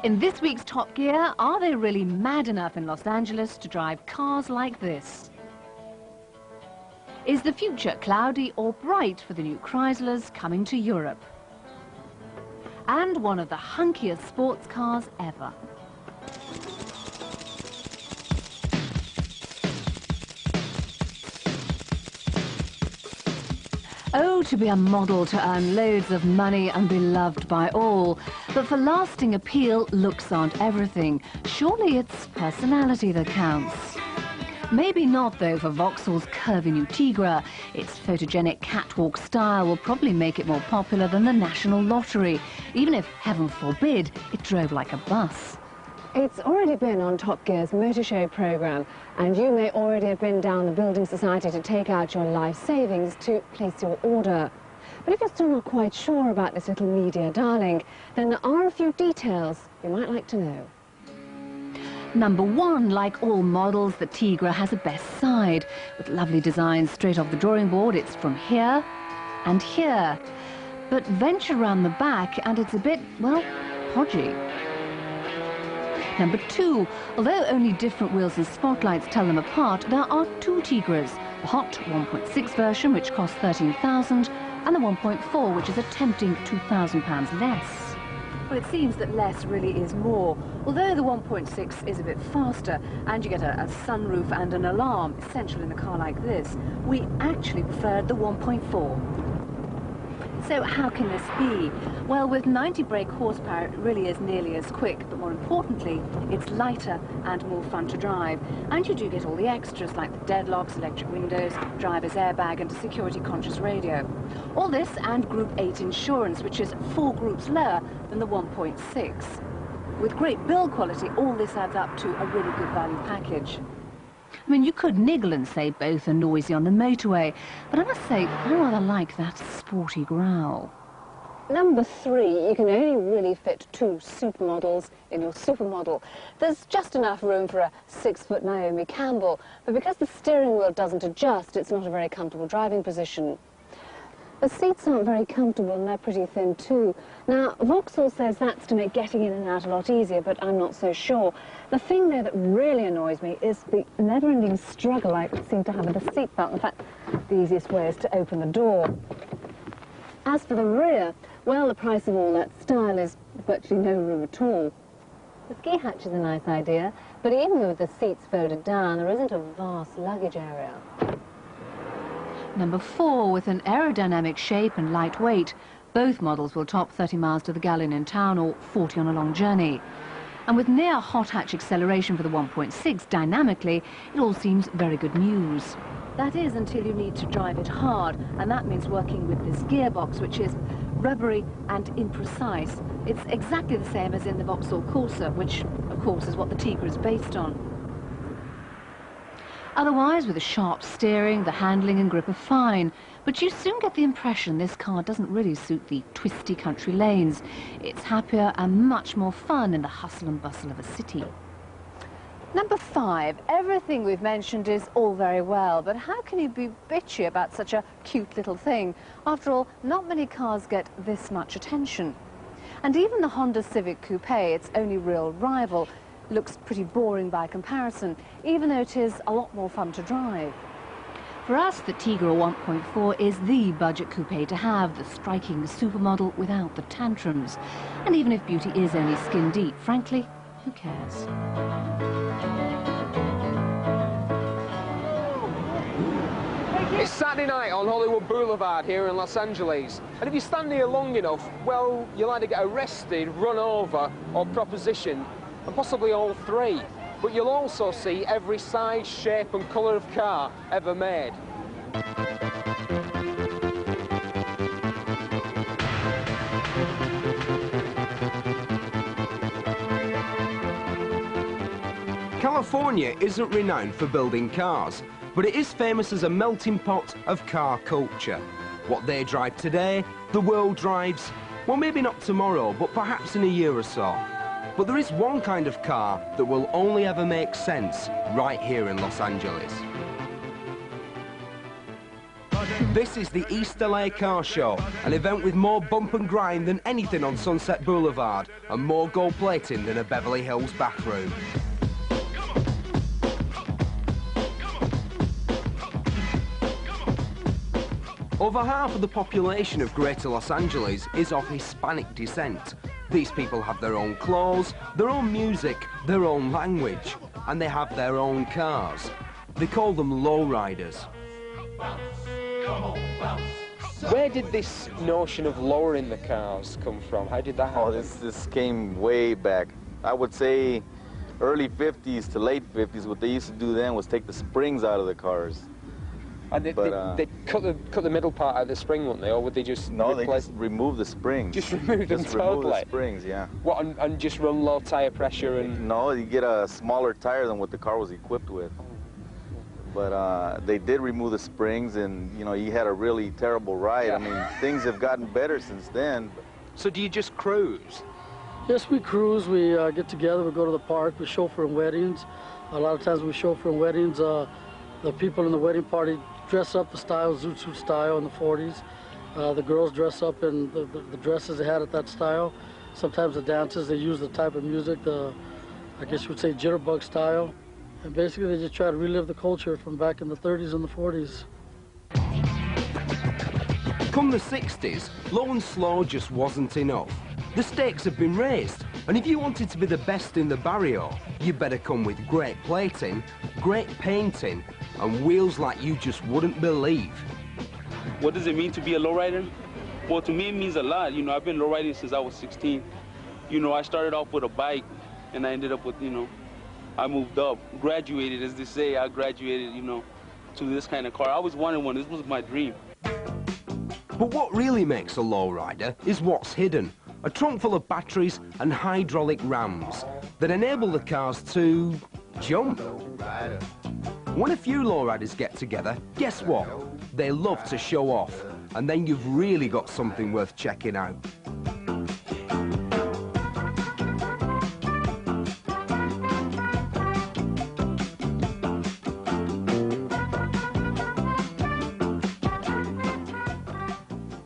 In this week's Top Gear, are they really mad enough in Los Angeles to drive cars like this? Is the future cloudy or bright for the new Chryslers coming to Europe? And one of the hunkiest sports cars ever. Oh, to be a model to earn loads of money and be loved by all. But for lasting appeal, looks aren't everything. Surely it's personality that counts. Maybe not, though, for Vauxhall's curvy new Tigra. Its photogenic catwalk style will probably make it more popular than the National Lottery, even if, heaven forbid, it drove like a bus. It's already been on Top Gear's motor show programme, and you may already have been down the Building Society to take out your life savings to place your order. But if you're still not quite sure about this little media darling, then there are a few details you might like to know. Number one, like all models, the Tigra has a best side. With lovely designs straight off the drawing board, it's from here and here. But venture around the back and it's a bit, well, podgy. Number two, although only different wheels and spotlights tell them apart, there are two Tigras. The hot 1.6 version, which costs £13,000, and the 1.4, which is a tempting £2,000 less. Well, it seems that less really is more. Although the 1.6 is a bit faster, and you get a sunroof and an alarm, essential in a car like this, we actually preferred the 1.4. So how can this be? Well, with 90 brake horsepower, it really is nearly as quick, but more importantly, it's lighter and more fun to drive. And you do get all the extras like the deadlocks, electric windows, driver's airbag and a security-conscious radio. All this and Group 8 insurance, which is 4 groups lower than the 1.6. With great build quality, all this adds up to a really good value package. I mean, you could niggle and say both are noisy on the motorway, but I must say, I rather like that sporty growl. Number three, you can only really fit 2 supermodels in your supermodel. There's just enough room for a 6-foot Naomi Campbell, but because the steering wheel doesn't adjust, it's not a very comfortable driving position. The seats aren't very comfortable and they're pretty thin too. Now, Vauxhall says that's to make getting in and out a lot easier, but I'm not so sure. The thing though that really annoys me is the never-ending struggle I seem to have with the seatbelt. In fact, the easiest way is to open the door. As for the rear, well, the price of all that style is virtually no room at all. The ski hatch is a nice idea, but even with the seats folded down, there isn't a vast luggage area. Number 4, with an aerodynamic shape and light weight, both models will top 30 miles to the gallon in town or 40 on a long journey. And with near hot hatch acceleration for the 1.6 dynamically, it all seems very good news. That is until you need to drive it hard, and that means working with this gearbox, which is rubbery and imprecise. It's exactly the same as in the Vauxhall Corsa, which, of course, is what the Tigra is based on. Otherwise, with the sharp steering, the handling and grip are fine, but you soon get the impression this car doesn't really suit the twisty country lanes. It's happier and much more fun in the hustle and bustle of a city. Number 5, everything we've mentioned is all very well, but how can you be bitchy about such a cute little thing? After all, not many cars get this much attention. And even the Honda Civic Coupe, its only real rival, looks pretty boring by comparison, even though it is a lot more fun to drive. For us, the Tigra 1.4 is the budget coupe to have, the striking supermodel without the tantrums. And even if beauty is only skin deep, frankly, who cares? It's Saturday night on Hollywood Boulevard here in Los Angeles, and if you stand here long enough, well, you'll either get arrested, run over or propositioned, and possibly all three. But you'll also see every size, shape and colour of car ever made. California isn't renowned for building cars, but it is famous as a melting pot of car culture. What they drive today, the world drives, well, maybe not tomorrow, but perhaps in a year or so. But there is one kind of car that will only ever make sense right here in Los Angeles. This is the East LA Car Show, an event with more bump and grind than anything on Sunset Boulevard and more gold plating than a Beverly Hills bathroom. Over half of the population of Greater Los Angeles is of Hispanic descent. These people have their own clothes, their own music, their own language, and they have their own cars. They call them lowriders. Where did this notion of lowering the cars come from? How did that happen? Oh, this came way back. I would say early 50s to late 50s. What they used to do then was take the springs out of the cars. And they cut the middle part out of the spring, wouldn't they? Or would they just No, they just remove the springs. Just remove them totally? Remove the springs, yeah. What, and just run low tire pressure and... No, you get a smaller tire than what the car was equipped with. But they did remove the springs, and, you know, you had a really terrible ride. Yeah. I mean, things have gotten better since then. So do you just cruise? Yes, we cruise. We get together, we go to the park, we chauffeur in weddings. A lot of times we chauffeur in weddings. The people in the wedding party dress up the style, zoot suit style in the 40s. The girls dress up in the dresses they had at that style. Sometimes the dances, they use the type of music, I guess you would say jitterbug style. And basically they just try to relive the culture from back in the 30s and the 40s. Come the 60s, low and slow just wasn't enough. The stakes have been raised, and if you wanted to be the best in the barrio, you better come with great plating, great painting, and wheels like you just wouldn't believe. What does it mean to be a lowrider? Well, to me it means a lot. You know, I've been lowriding since I was 16. You know, I started off with a bike, and I ended up with, you know, I moved up, graduated, as they say. I graduated, you know, to this kind of car. I always wanted one. This was my dream. But what really makes a lowrider is what's hidden. A trunk full of batteries and hydraulic rams that enable the cars to jump. When a few lowriders get together, guess what? They love to show off, and then you've really got something worth checking out.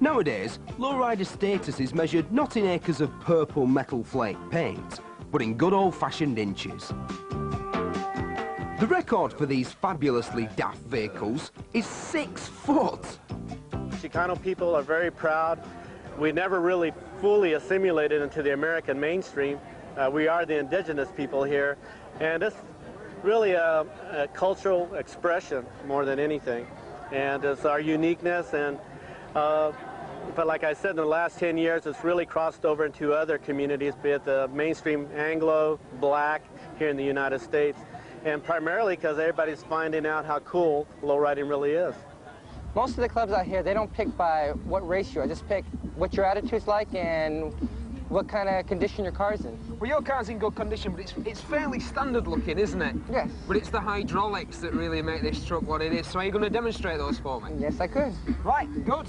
Nowadays, lowrider status is measured not in acres of purple metal flake paint, but in good old-fashioned inches. The record for these fabulously daft vehicles is 6 foot. Chicano people are very proud. We never really fully assimilated into the American mainstream. We are the indigenous people here, and it's really a cultural expression more than anything. And it's our uniqueness, and but like I said, in the last 10 years, it's really crossed over into other communities, be it the mainstream Anglo, Black, here in the United States, and primarily because everybody's finding out how cool lowriding really is. Most of the clubs out here, they don't pick by what race you are, just pick what your attitude's like and what kind of condition your car's in. Well, your car's in good condition, but it's fairly standard looking, isn't it? Yes. But it's the hydraulics that really make this truck what it is. So are you going to demonstrate those for me? Yes, I could. Right, good.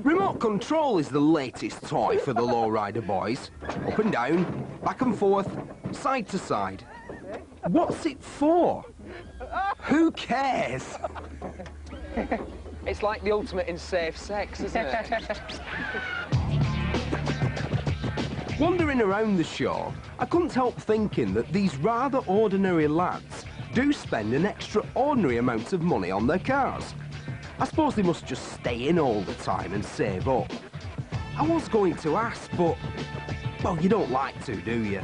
Remote control is the latest toy for the lowrider boys. Up and down, back and forth, side to side. What's it for? Who cares? It's like the ultimate in safe sex, isn't it? Wandering around the show, I couldn't help thinking that these rather ordinary lads do spend an extraordinary amount of money on their cars. I suppose they must just stay in all the time and save up. I was going to ask, but, well, you don't like to, do you?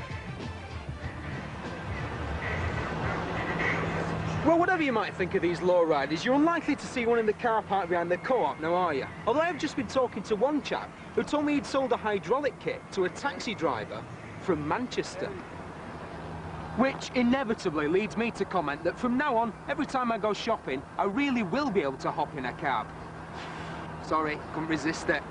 Well, whatever you might think of these lowriders, you're unlikely to see one in the car park behind the co-op, now are you? Although I've just been talking to one chap who told me he'd sold a hydraulic kit to a taxi driver from Manchester. Which inevitably leads me to comment that from now on, every time I go shopping, I really will be able to hop in a cab. Sorry, couldn't resist it.